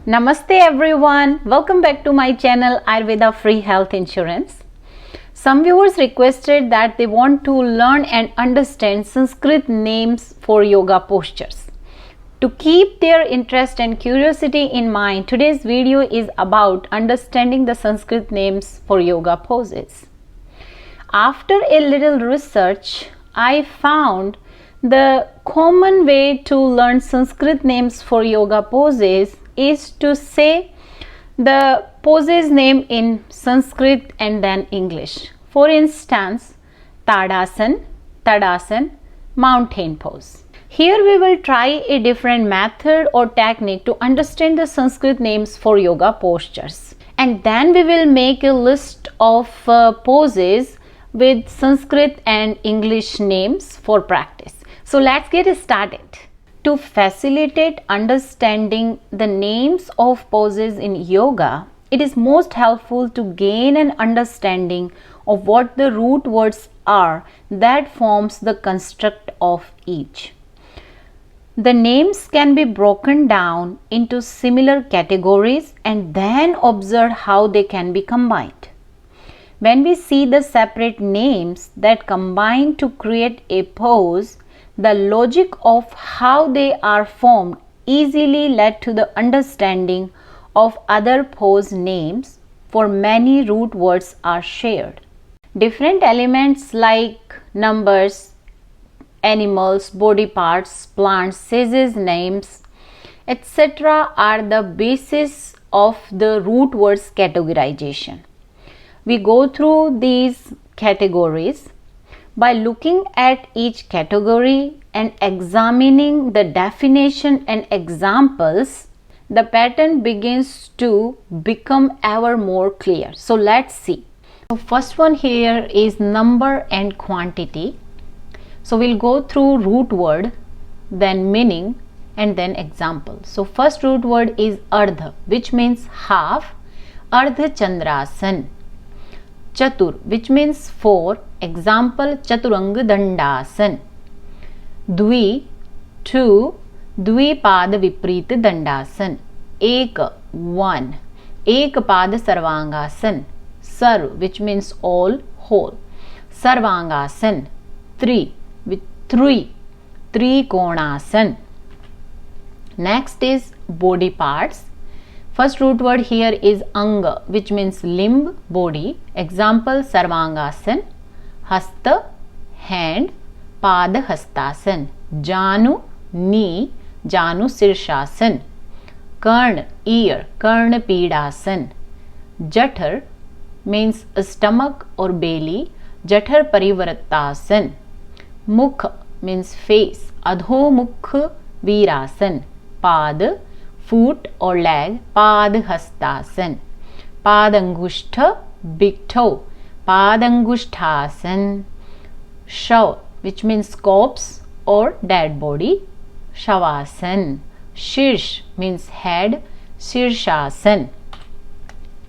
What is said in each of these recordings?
Namaste everyone. Welcome back to my channel Ayurveda Free Health Insurance. Some viewers requested that they want to learn and understand Sanskrit names for yoga postures. To keep their interest and curiosity in mind, today's video is about understanding the Sanskrit names for yoga poses. After a little research, I found the common way to learn Sanskrit names for yoga poses is to say the pose's name in Sanskrit and then English. For instance, Tadasan, Tadasan, mountain pose. Here we will try a different method or technique to understand the Sanskrit names for yoga postures. And then we will make a list of poses with Sanskrit and English names for practice. So let's get started. To facilitate understanding the names of poses in yoga, it is most helpful to gain an understanding of what the root words are that forms the construct of each. The names can be broken down into similar categories and then observe how they can be combined. When we see the separate names that combine to create a pose, the logic of how they are formed easily led to the understanding of other pose names, for many root words are shared. Different elements like numbers, animals, body parts, plants, sages names, etc. are the basis of the root words categorization. We go through these categories. By looking at each category and examining the definition and examples, the pattern begins to become ever more clear. So let's see. So first one here is number and quantity. So we'll go through root word, then meaning, and then example. So first root word is ardha, which means half. Ardha chandrasan. Chatur, which means four. Example, Chaturanga Dandasan. Dvi, two. Dvipada Viprita Dandasan. Ek, one. Ekpada Sarvangasan. Sarv, which means all, whole. Sarvangasan. Three, with three. Trikonasana. Next is body parts. First root word here is anga, which means limb, body. Example, Sarvangasan. Hasta, hand. Pada hastasan. Janu, knee. Janu sirshasan. Karn, ear. Karna pidasan. Jathar means stomach or belly. Jathar parivartasan. Mukha means face. Adho mukha virasan. Pad, foot or leg. Pad hastasan. Padangushtha, big toe. Padangushtasan. Shav, which means corpse or dead body. Shavasan. Shirsh means head. Shirshasan.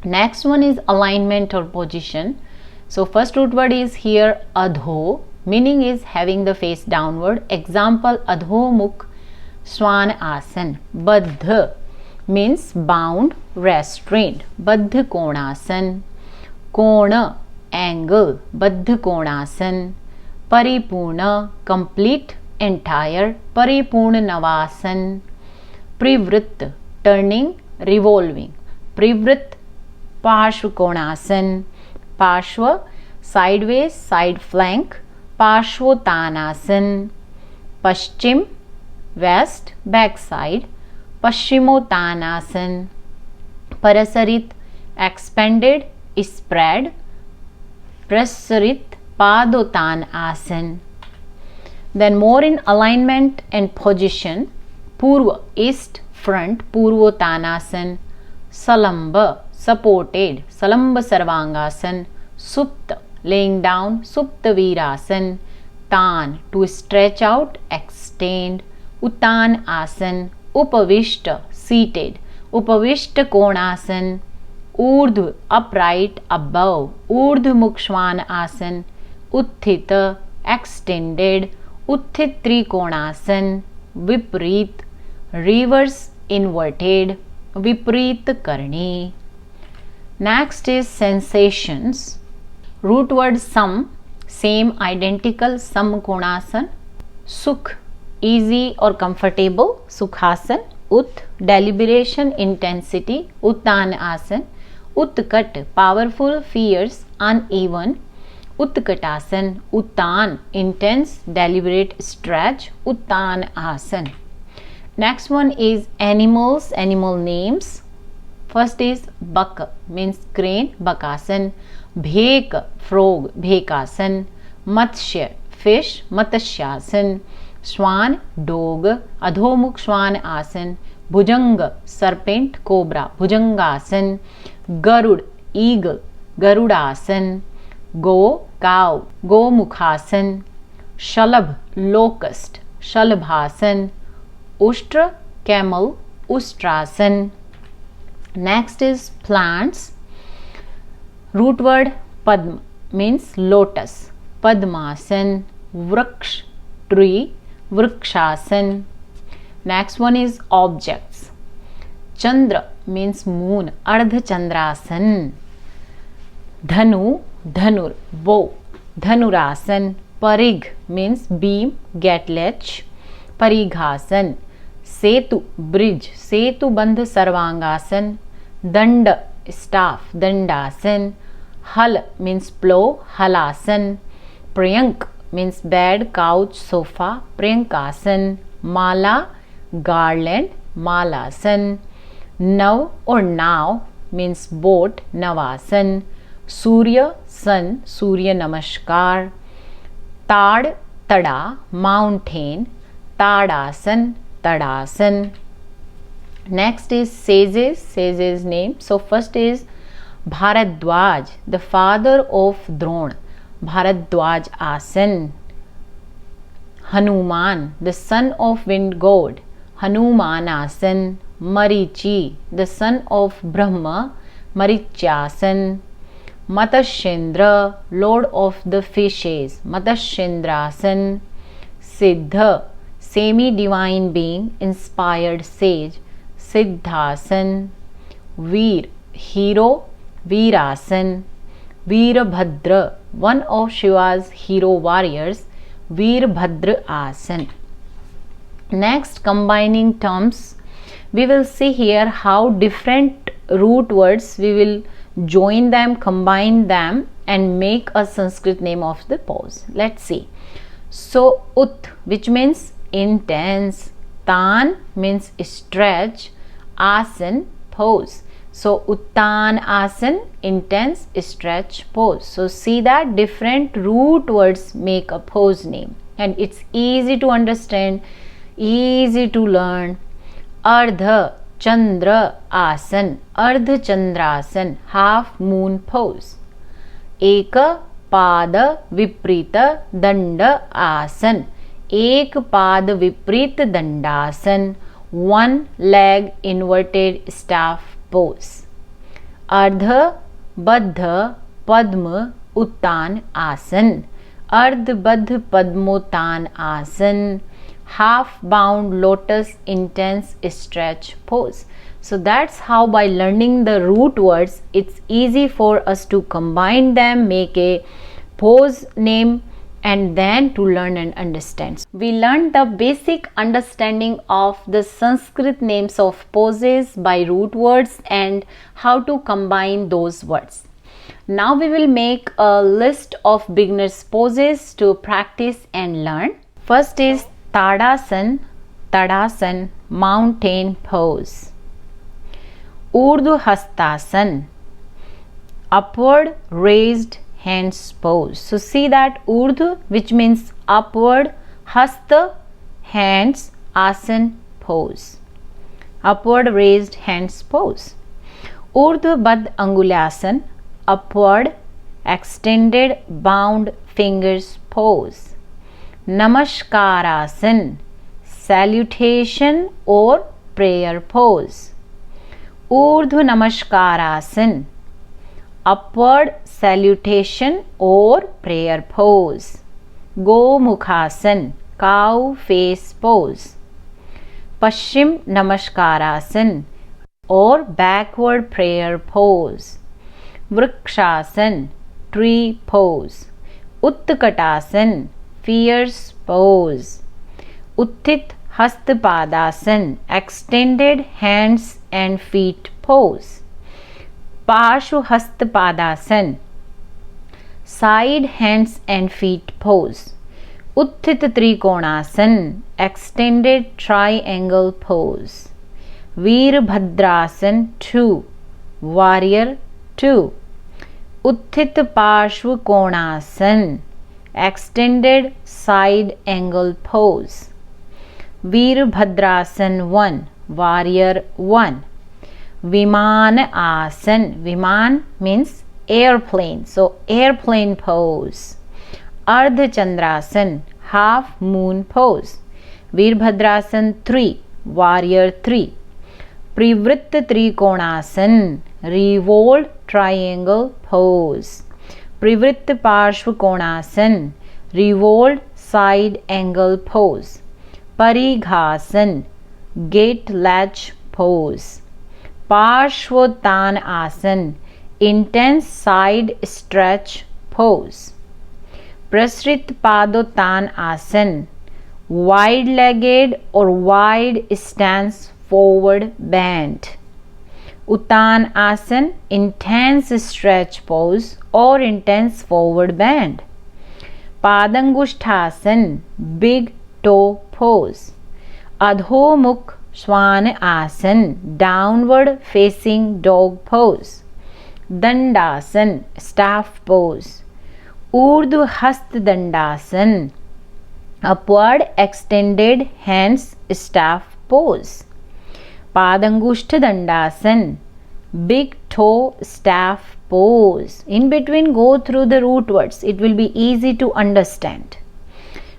Next one is alignment or position. So first root word is here adho, meaning is having the face downward. Example, adho mukh swan asan. Baddha means bound, restrained. Baddha konasan. Kona, angle. Baddha konasan. Paripurna, complete, entire. Paripurna navasan. Privrit, turning, revolving. Privrit Parshva konasan. Parshva, sideways, side flank. Parshvotanasan. Paschim, west, back side. Paschimotanasan. Parasarit, expanded, spread. Prasarit, Padotan asan. Then more in alignment and position. Purva, east, front. Purvotanasan. Salamba, supported. Salamba sarvangasan. Supta, laying down. Supta virasan. Tan, to stretch out, extend. Utan asan. Upavishta, seated. Upavishta konasan. Urdhva, upright, above. Urdhva mukshwan asan. Utthita, extended. Utthit trikonasan. Vipreet, reverse, inverted. विपरीत करणी. Next is sensations. Root word sam, same, identical, samkonasana. Sukh, easy or comfortable, sukhasana. Ut, deliberation, intensity, uttan asana. Utkat, powerful, fierce, uneven, Utkatasana. Uttan, intense, deliberate stretch, Uttan asana. Next one is animals, animal names. First is Bak, means crane, Bakasan. Bhek, frog, Bhekasan. Matshya, fish, Matsyasan. Swan, dog, Adhomukh Swan asan. Bhujanga, serpent, cobra, Bhujangasan. Garud, eagle, Garudasan. Go, cow, Gomukhasan. Shalabh, locust, Shalabhasan. Ushtra, camel, Ustrasan. Next is plants. Root word Padma, means lotus, Padmasan. Vraksh, tree, Vrikshasan. Next one is objects. Chandra means moon, Ardhachandrasan. Dhanu, Dhanur, bow, Dhanurasan. Parig means beam, gatletch, Parighasan. Setu, bridge, Setu Bandh Sarvangasan. Danda, staff, Dandasan. Hal means plow, Halasan. Priyank means bed, couch, sofa, Priyankasan. Mala, garland, Malasan. Nav or now means boat, Navasan. Surya, sun, Surya Namaskar. Tad, tada, mountain, Tadasan, Tadasan. Next is sages, sages name. So first is Bharadwaj, the father of Drona, Bharadwaj asan. Hanuman, the son of wind god, Hanuman asan. Marichi, the son of Brahma, Marichasan. Matashendra, lord of the fishes, Matashendrasan. Siddha, semi-divine being, inspired sage, Siddhasan. Veer, hero, Veerasan. Veerbhadra, one of Shiva's hero warriors, Veerbhadra asan. Next, combining terms. We will see here how different root words we will join them, combine them and make a Sanskrit name of the pose. Let's see. So Ut, which means intense, Tan means stretch, Asan, pose. So Uttan asan, intense stretch pose. So see that different root words make a pose name and it's easy to understand, easy to learn. Ardha Chandra asan, Ardha Chandrasan, half moon pose. Eka pada viprita danda asan, ek pad viprit dandasan, one leg inverted staff pose. Ardha Baddha Padma Uttan asan, Ardha Baddha Padmottan asan, half bound lotus intense stretch pose. So that's how by learning the root words it's easy for us to combine them, make a pose name and then to learn and understand. We learned the basic understanding of the Sanskrit names of poses by root words and how to combine those words. Now we will make a list of beginners poses to practice and learn. First is Tadasan, Tadasan, mountain pose. Urdhva Hastasan, upward raised hands pose. So see that Urdhva, which means upward, Hasta, hands, Asan pose. Upward raised hands pose. Urdhva Baddha Angulyasana, upward extended bound fingers pose. Namaskarasan, salutation or prayer pose. Urdhva Namaskarasan, upward salutation or prayer pose. Gomukhasan, cow face pose. Paschim Namaskarasan, or backward prayer pose. Vrikshasan, tree pose. Utkatasan, fierce pose. Utthit Hastapadasan, extended hands and feet pose. Parshu Hastapadasan, side hands and feet pose. Utthit Trikonasan, extended triangle pose. Veerbhadrasan 2, warrior 2. Utthit Parshva Konasan, extended side angle pose. Veerbhadrasan 1, warrior 1. Vimana Asan, Viman means airplane, so airplane pose. Ardha Chandrasan, half moon pose. Veerbhadrasan 3, warrior 3. Privritta Trikonasan, revolved triangle pose. Privritta Parshva Konasan, revolved side angle pose. Parighasan, gate latch pose. Parshvotan Asan, intense side stretch pose. Prasrit Padotan Asan, wide-legged or wide stance forward bend. Uttan Asan, intense stretch pose or intense forward bend. Padangushthasana, big toe pose. Adhomukh Swan Asan, downward facing dog pose. Dandasan, staff pose. Urdhva Hast Dandasan, upward extended hands staff pose. Padangushta Dandasan, big toe staff pose. In between, go through the root words. It will be easy to understand.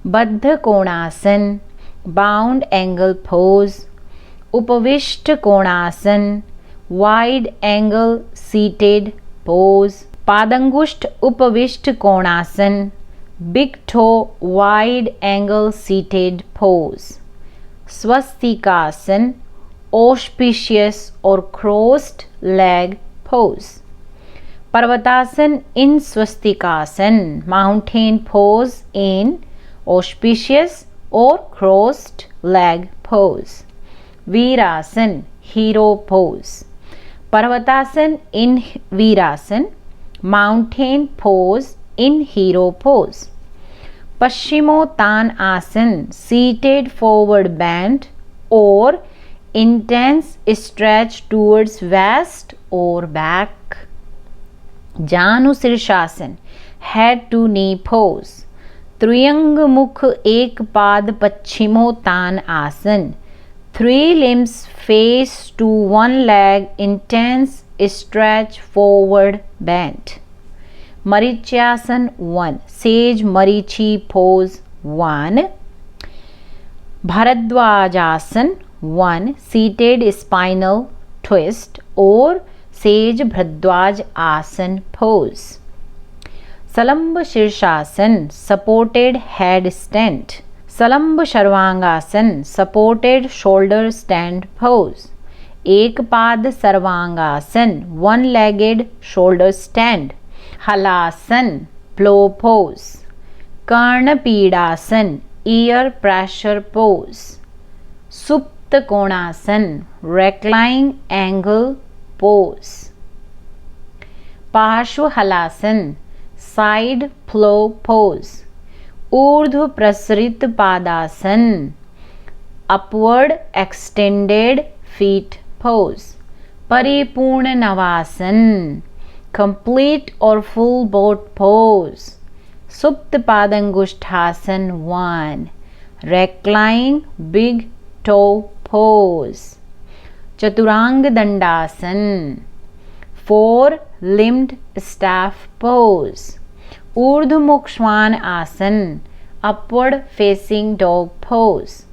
Baddha Konasan, bound angle pose. Upavishta Konasan, wide angle seated pose. Padangushta Upavishta Konasan, big toe wide angle seated pose. Swastikasan, auspicious or crossed leg pose. Parvatasan in Swastikasan, mountain pose in auspicious or crossed leg pose. Veerasan, hero pose. Parvatasan in Veerasan, mountain pose in hero pose. Paschimottan Asan, seated forward bend or intense stretch towards waist or back. Janu Sirshasan, head to knee pose. Triyang Mukh Ek Pad Paschimottan Asan, 3 limbs face to 1 leg, intense stretch forward bend. Marichyasan 1, Sage Marichi pose 1. Bharadwajasan 1, seated spinal twist or Sage Bharadwaj Asan pose. Salamba Shirshasan, supported head stand. Salamba Sarvangasan, supported shoulder stand pose. Ekpad Sarvangasan, one-legged shoulder stand. Halasan, plow pose. Karna Pidasan, ear pressure pose. Supta Konasan, recline angle pose. Parshva Halasan, side plow pose. Urdhva Prasrit Padasan, upward extended feet pose. Paripurna Navasan, complete or full boat pose. Supta Padangushthasana 1, recline big toe pose. Chaturanga Dandasan, 4-limbed staff pose. Urdhva Swan Asan, upward facing dog pose.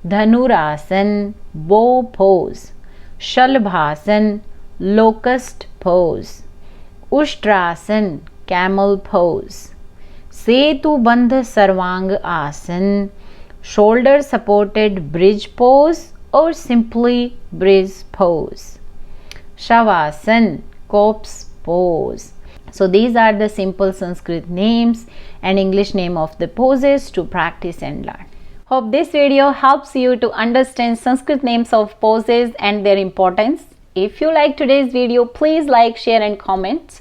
Dhanurasan, bow pose. Shalbhasan, locust pose. Ushtrasan, camel pose. Setu Bandha Sarvang Asan, shoulder supported bridge pose or simply bridge pose. Shavasana, corpse pose. So these are the simple Sanskrit names and English name of the poses to practice and learn. Hope this video helps you to understand Sanskrit names of poses and their importance. If you like today's video, please like, share and comment.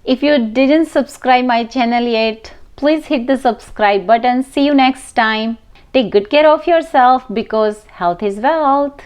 If you didn't subscribe my channel yet, please hit the subscribe button. See you next time. Take good care of yourself because health is wealth.